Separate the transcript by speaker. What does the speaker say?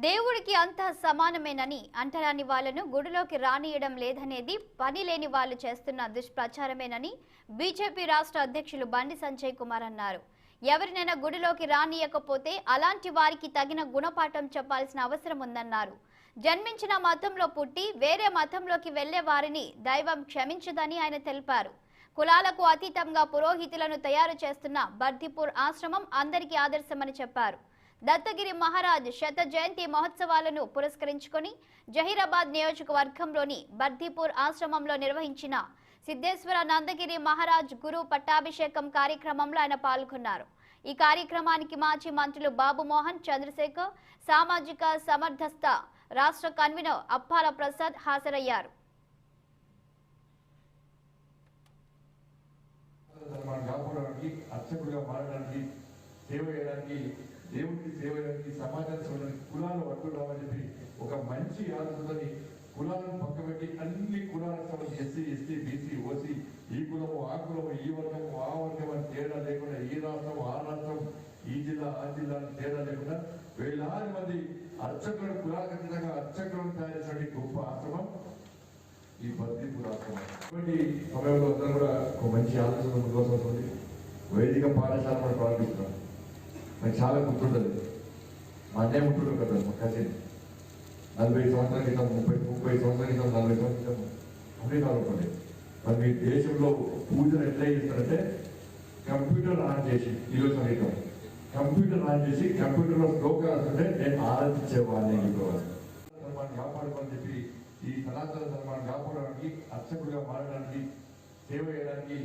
Speaker 1: దేవుడికి అంతా సమానమేనని అంటరాని వాళ్లను గుడిలోకి రానియడం లేదనేది పని లేని వాళ్ళు చేస్తున్న దుష్ప్రచారమేనని బీజేపీ రాష్ట్ర అధ్యక్షులు బండి సంజయ్ కుమార్ అన్నారు. ఎవరినైనా గుడిలోకి రానియకపోతే అలాంటి వారికి తగిన గుణపాఠం చెప్పాల్సిన అవసరం ఉందన్నారు. జన్మించిన మతంలో పుట్టి వేరే మతంలోకి వెళ్లే వారిని దైవం క్షమించదని ఆయన తెలిపారు. కులాలకు అతీతంగా పురోహితులను తయారు చేస్తున్న బర్దిపూర్ ఆశ్రమం అందరికీ ఆదర్శమని చెప్పారు. దత్తగిరి మహారాజ్ శత జయంతి మహోత్సవాలను పురస్కరించుకొని జహీరాబాద్ నియోజకవర్గంలోని బర్దిపూర్ ఆశ్రమంలో నిర్వహించిన సిద్ధేశ్వర నందగిరి మహారాజ్ గురు పట్టాభిషేకం కార్యక్రమంలో ఆయన పాల్గొన్నారు. ఈ కార్యక్రమానికి మాజీ మంత్రులు బాబు మోహన్ చంద్రశేఖర్, సామాజిక సమర్థస్థ రాష్ట్ర కన్వీనర్ అప్పాల ప్రసాద్ హాజరయ్యారు.
Speaker 2: దేవుడికి సేవ చేయడానికి సమాజాన్ని చూడడానికి కులాలు పట్టుకురావని చెప్పి ఒక మంచి ఆలోచనని కులాలను పక్కబెట్టి అన్ని కులాలకు సంబంధించి ఎస్సీ ఎస్టీ బీసీ ఓసీ ఈ కులము ఆ కులము ఈ వర్గము ఆ వర్గం అని తేడా లేకుండా ఈ రాష్ట్రం ఆ రాష్ట్రం ఈ జిల్లా ఆ జిల్లా అని తేడా లేకుండా వేలాది మంది అర్చకులను కులాలకు అతీతంగా అర్చకులను తయారు చేసే గొప్ప ఆశ్రమం ఈ బర్దిపూర్ ఆశ్రమం. ఇటువంటి సమయంలో అందరూ కూడా ఒక మంచి ఆలోచన ముందుకోసం వస్తుంది. వైదిక పాఠశాల కూడా ప్రారంభిస్తున్నాం. నాకు చాలా గుర్తుంటుంది. మా అన్నయ్య ఉంటుండ్రు కదా, మా కజిన్ 40 సంవత్సరాల క్రితం 30 సంవత్సరాల క్రితం 40 సంవత్సరాల క్రితం అమెరికా అనుకోండి. మరి మీ దేశంలో పూజలు ఎట్లా చేస్తారంటే కంప్యూటర్ ఆన్ చేసి ఈరోజు అమెరికా కంప్యూటర్ ఆన్ చేసి కంప్యూటర్లో శ్లోకాలు వస్తుంటే నేను ఆరాధించేవాడిని. ధర్మాన్ని కాపాడుకోవాలని చెప్పి ఈ సనాతన ధర్మాన్ని కాపాడడానికి అర్చకులుగా మారడానికి సేవ చేయడానికి